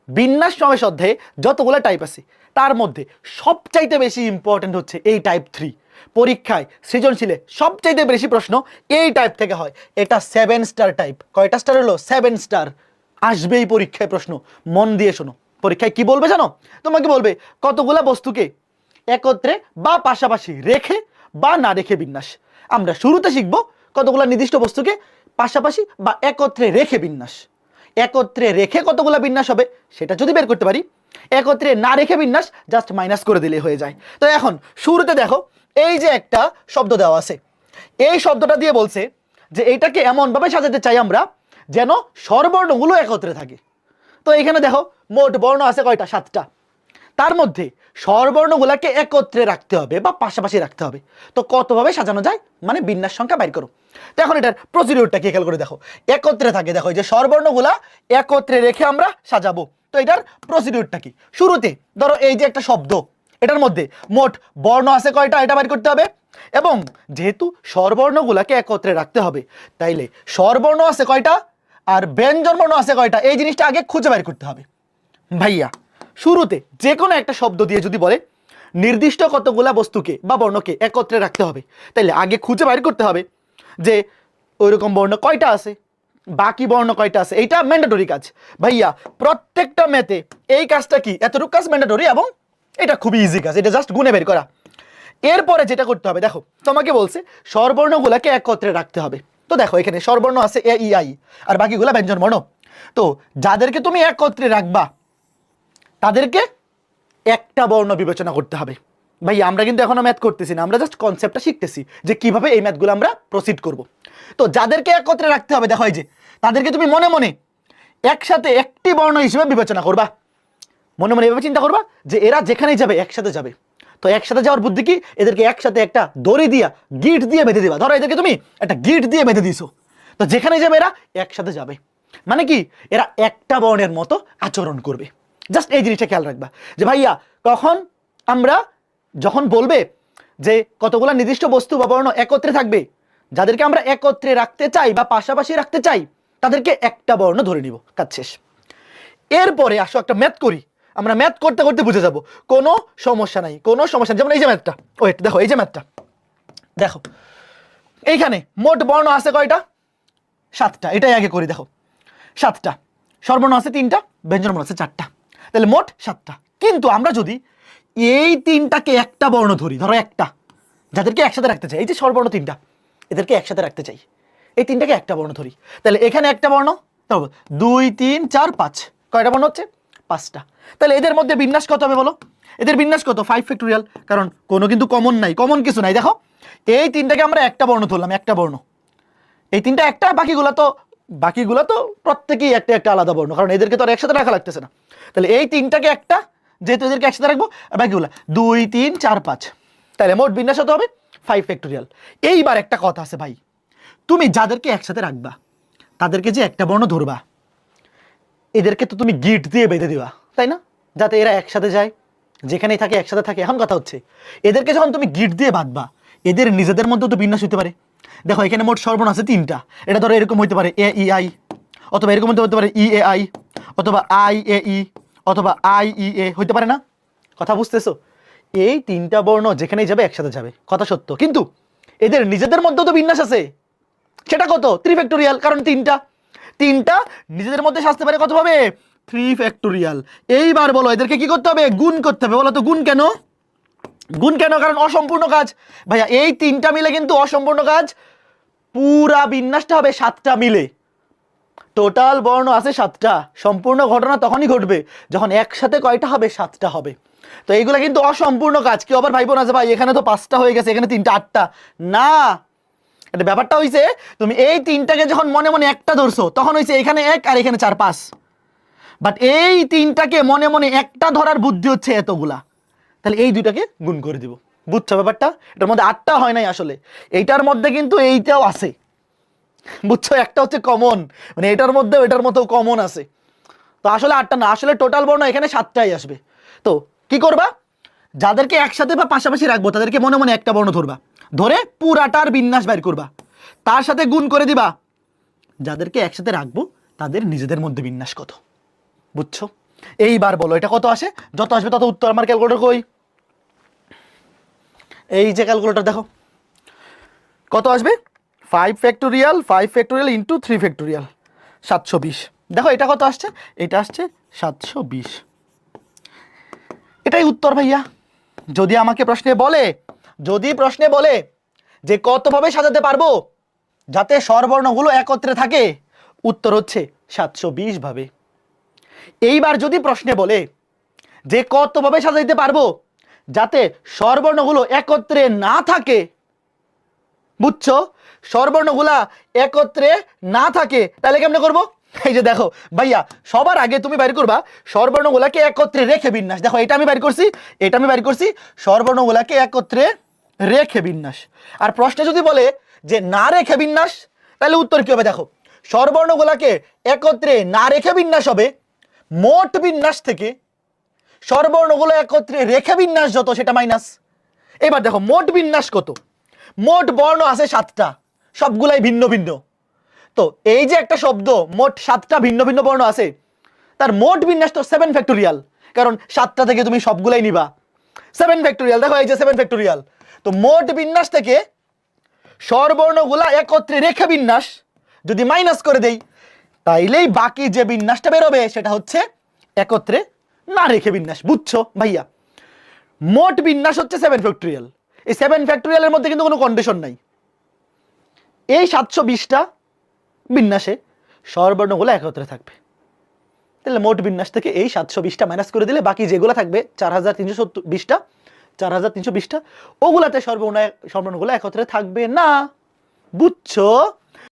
বিন্যাস সমেশ অধ্যায়ে যতগুলো টাইপ আছে তার মধ্যে সবচাইতে বেশি ইম্পর্টেন্ট হচ্ছে এই টাইপ 3। পরীক্ষায় সৃজনশীলে সবচাইতে বেশি প্রশ্ন এই টাইপ থেকে হয়। এটা 7 স্টার টাইপ। কয়টা স্টার হলো? 7 স্টার। আসবেই পরীক্ষায় প্রশ্ন, মন দিয়ে শোনো। পরীক্ষায় কি বলবে জানো? তোমাকে বলবে কতগুলা বস্তুকে একত্রে বা পাশাপাশি রেখে বা না রেখে বিন্যাস। আমরা শুরুতে শিখব কতগুলা নির্দিষ্ট বস্তুকে পাশাপাশি বা একত্রে রেখে বিন্যাস। একত্রে রেখে কতগুলা বিন্যাস হবে সেটা যদি বের করতে পারি, একত্রে না রেখে বিন্যাস জাস্ট মাইনাস করে দিলে হয়ে যায়। তো এখন শুরুতে দেখো, এই যে একটা শব্দ দেওয়া আছে, এই শব্দটা দিয়ে বলছে যে এইটাকে এমনভাবে সাজাতে চাই আমরা যেন স্বরবর্ণগুলো একত্রে থাকে। তো এখানে দেখো মোট বর্ণ আছে কয়টা? 7টা। তার মধ্যে স্বরবর্ণগুলোকে একত্রে রাখতে হবে বা পাশাপাশি রাখতে হবে। তো কতভাবে সাজানো যায়, মানে বিন্যাস সংখ্যা বাইর করো। তো এখন এটার প্রসিডিউরটা কি খেয়াল করে দেখো। একত্রে থাকে, দেখো এই যে স্বরবর্ণগুলা একত্রে রেখে আমরা সাজাবো। তো এটার প্রসিডিউরটা কি? শুরুতে ধরো এই যে একটা শব্দ, এটার মধ্যে মোট বর্ণ আছে কয়টা এটা বাইর করতে হবে। এবং যেহেতু স্বরবর্ণগুলাকে একত্রে রাখতে হবে, তাইলে স্বরবর্ণ আছে কয়টা আর ব্যঞ্জন বর্ণ আছে কয়টা, এই জিনিসটা আগে খুঁজে বাইর করতে হবে। ভাইয়া শুরুতে যে কোনো একটা শব্দ দিয়ে যদি বলে নির্দিষ্ট কতগুলা বস্তুকে বা বর্ণকে একত্রে রাখতে হবে, তাইলে আগে খুঁজে বাইর করতে হবে যে ওইরকম বর্ণ কয়টা আছে, বাকি বর্ণ কয়টা আছে। এইটা ম্যান্ডেটরি কাজ ভাইয়া। প্রত্যেকটা ম্যাথে এই কাজটা কি, এতটুকু কাজ ম্যান্ডেটরি এবং এটা খুবই ইজি কাজ, এটা জাস্ট গুণে বের করা। এরপরে যেটা করতে হবে, দেখো তোমাকে বলছে স্বরবর্ণগুলাকে একত্রে রাখতে হবে। তো দেখো এখানে স্বরবর্ণ আছে এ ই আই আর বাকিগুলা ব্যঞ্জন বর্ণ। তো যাদেরকে তুমি একত্রে রাখবা তাদেরকে একটা বর্ণ বিবেচনা করতে হবে। ভাই আমরা কিন্তু এখনো ম্যাথ করতেছি না, আমরা জাস্ট কনসেপ্টটা শিখতেছি যে কিভাবে এই ম্যাথগুলো আমরা প্রসিড করব। তো যাদেরকে একত্রে রাখতে হবে, দেখো এই যে তাদেরকে তুমি মনে মনে একসাথে একটি বর্ণ হিসেবে বিবেচনা করবা। মনে মনে এভাবে চিন্তা করবা যে এরা যেখানেই যাবে একসাথে যাবে। তো একসাথে যাওয়ার বুদ্ধি কি? এদেরকে একসাথে একটা দড়ি দিয়া গিট দিয়ে বেঁধে দিবা। ধরো এদেরকে তুমি একটা গিট দিয়ে বেঁধে দিছো, তো যেখানে যাবে এরা একসাথে যাবে। মানে কি, এরা একটা বর্ণের মতো আচরণ করবে। জাস্ট এই জিনিসটা খেয়াল রাখবা যে ভাইয়া কখন আমরা যখন বলবে যে কতগুলো নির্দিষ্ট বস্তু বা বর্ণ একত্রে থাকবে, যাদেরকে আমরা একত্রে রাখতে চাই বা পাশাপাশি রাখতে চাই তাদেরকে একটা বর্ণ ধরে নিব, কাজ শেষ। এরপরে আসো একটা ম্যাথ করি। আমরা ম্যাথ করতে করতে বুঝে যাব, কোনো সমস্যা নাই, কোনো সমস্যা নেই। যেমন এই যে ম্যাথটা, ওয়েট দেখো এই যে ম্যাথটা দেখো, এইখানে মোট বর্ণ আছে কয়টা? 7টা। এটাই আগে করি। দেখো 7টা, স্বরবর্ণ আছে 3টা, ব্যঞ্জন বর্ণ আছে 4টা, তাহলে মোট 7টা। কিন্তু আমরা যদি এই 3টাকে একটা বর্ণ ধরি, ধরো একটা, যাদেরকে একসাথে রাখতে চাই, এই যে স্বরবর্ণ 3টা, এদেরকে একসাথে রাখতে চাই, এই 3টাকে একটা বর্ণ ধরি, তাহলে এখানে একটা বর্ণ, তবে 2 3 4 5, কয়টা বর্ণ হচ্ছে? 5টা। তাহলে এদের মধ্যে বিন্যাস কত হবে বলো? এদের বিন্যাস কত? 5 ফ্যাক্টোরিয়াল, কারণ কোনো কিন্তু কমন নাই, কমন কিছু নাই। দেখো এই 3টাকে আমরা একটা বর্ণ ধরলাম, একটা বর্ণ, এই 3টা একটা, বাকিগুলো তো প্রত্যেকেই একটা একটা আলাদা বর্ণ, কারণ এদেরকে তো আর একসাথে রাখা লাগতেছে না। তাহলে এই 3টাকে একটা, যেহেতু এদেরকে একসাথে রাখবো, বাকিগুলো 2 3 4 5, তাহলে মোট বিন্যাস হতে হবে 5 ফ্যাক্টোরিয়াল। এইবার একটা কথা আছে ভাই, তুমি যাদেরকে একসাথে রাখবা তাদেরকে যে একটা বর্ণ ধরবা, এদেরকে তো তুমি গিট দিয়ে বেঁধে দিবা, তাই না? যাতে এরা একসাথে যায়, যেখানেই থাকে একসাথে থাকে। এখন কথা হচ্ছে, এদেরকে যখন তুমি গিট দিয়ে বাঁধবা, এদের নিজেদের মধ্যে তো বিন্যাস হতে পারে। দেখো এখানে মোট স্বরবর্ণ আছে 3টা, এটা ধরো এরকম হইতে পারে এ ই আই, অথবা এরকম হতে পারে ই এ আই, অথবা আই এ ই, অথবা আই ই এ, হইতে পারে না? কথা বুঝতেছো? এই 3টা বর্ণ যেখানেই যাবে একসাথে যাবে, কথা সত্য। কিন্তু এদের নিজেদের মধ্যেও তো বিন্যাস আছে, সেটা কত? 3 ফ্যাক্টোরিয়াল, কারণ 3টা নিজেদের মধ্যে সাজতে পারে কত হবে? 3 ফ্যাক্টোরিয়াল। এইবার বলো এদেরকে কি করতে হবে? গুণ করতে হবে। বলো তো গুণ কেন? গুণ কেন? কারণ অসম্পূর্ণ কাজ ভাইয়া, এই 3টা মিলে কিন্তু অসম্পূর্ণ কাজ। পুরা বিন্যাসটা হবে 7টা মিলে। টোটাল বর্ণ আছে 7টা, সম্পূর্ণ ঘটনা তখনই ঘটবে যখন একসাথে কয়টা হবে? 7টা হবে। তো এইগুলা কিন্তু অসম্পূর্ণ কাজ। কেউ আবার ভাইবো না যে ভাই এখানে তো 5টা হয়ে গেছে, এখানে 3টা 8টা, না। এটা ব্যাপারটা হইছে, তুমি এই 3টাকে যখন মনে মনে একটা ধরছো, তখন হইছে এখানে 1 আর এখানে 4 5, বাট এই 3টাকে মনে মনে একটা ধরার বুদ্ধি হচ্ছে এতগুলা। তাহলে এই 2টাকে গুণ করে দিব। বুঝছো ব্যাপারটা? এটার মধ্যে 8টা হয় নাই আসলে, এইটার মধ্যে কিন্তু এইটাও আছে। বুঝছো? একটা হচ্ছে কমন, মানে এটার মধ্যে এটার মতো কমন আছে। তো আসলে 8টা না, আসলে টোটাল বর্ণ এখানে 7টাই আসবে। তো কি করবা? যাদেরকে একসাথে বা পাশাপাশি রাখবো তাদেরকে মনে মনে একটা বর্ণ ধরবা, ধরে পুরাটার বিন্যাস বের করবা, তার সাথে গুণ করে দিবা যাদেরকে একসাথে রাখবো তাদের নিজেদের মধ্যে বিন্যাস কত। বুঝছো? এইবার বলো এটা কত আসে, যত আসবে তত উত্তর। আমার ক্যালকুলেটর কই, এই যে ক্যালকুলেটর দেখো কত আসবে, 5 ফ্যাক্টোরিয়াল ইন্টু 3 ফ্যাক্টোরিয়াল 720। দেখো এটা কত আসছে, এটা আসছে 720। এটাই উত্তর ভাইয়া। যদি আমাকে প্রশ্নে বলে, যদি প্রশ্নে বলে যে কতভাবে সাজাতে পারবো যাতে স্বরবর্ণগুলো একত্রে থাকে, উত্তর হচ্ছে 720 ভাবে। এইবার যদি প্রশ্নে বলে যে কতভাবে সাজাইতে পারবো যাতে স্বরবর্ণগুলো একত্রে না থাকে, বুঝছো, স্বরবর্ণগুলা একত্রে না থাকে, তাহলে কেমনে করবো? এই যে দেখো ভাইয়া, সবার আগে তুমি বাইর করবা স্বরবর্ণগুলাকে একত্রে রেখে বিন্যাস। দেখো এটা আমি বাইর করছি, এটা আমি বাইর করছি, স্বরবর্ণগুলাকে একত্রে রেখে বিন্যাস। আর প্রশ্নে যদি বলে যে না রেখে বিন্যাস, তাহলে উত্তর কি হবে? দেখো স্বরবর্ণগুলাকে একত্রে না রেখে বিন্যাস হবে মোট বিন্যাস থেকে স্বরবর্ণগুলো একত্রে রেখে বিন্যাস যত, সেটা মাইনাস। এবার দেখো মোট বিন্যাস কত, মোট বর্ণ আছে 7টা, সবগুলাই ভিন্ন ভিন্ন। তো এই যে একটা শব্দ মোট 7টা ভিন্ন ভিন্ন বর্ণ আছে, তার মোট বিন্যাস তো 7 ফ্যাক্টোরিয়াল, কারণ 7টা থেকে তুমি সবগুলাই নিবা 7 ফ্যাক্টোরিয়াল। দেখো এই যে 7 ফ্যাক্টোরিয়াল। তো মোট বিন্যাস থেকে স্বরবর্ণগুলা একত্রে রেখে বিন্যাস যদি মাইনাস করে দেই, তাইলেই বাকি যে বিন্যাসটা বেরোবে সেটা হচ্ছে একত্রে না রেখে বিন্যাস। বুঝছো ভাইয়া? মোট বিন্যাস হচ্ছে 7 ফ্যাক্টোরিয়াল। এই 7 ফ্যাক্টোরিয়ালের মধ্যে কিন্তু কোনো কন্ডিশন নাই। এই 720টা বিন্যাসে স্বরবর্ণগুলো একত্রে থাকবে, তাহলে মোট বিন্যাস থেকে এই 720টা মাইনাস করে দিলে বাকি যেগুলো থাকবে 4320টা, 4320টা ওগুলাতে স্বরবর্ণগুলো একত্রে থাকবে না। বুঝছো?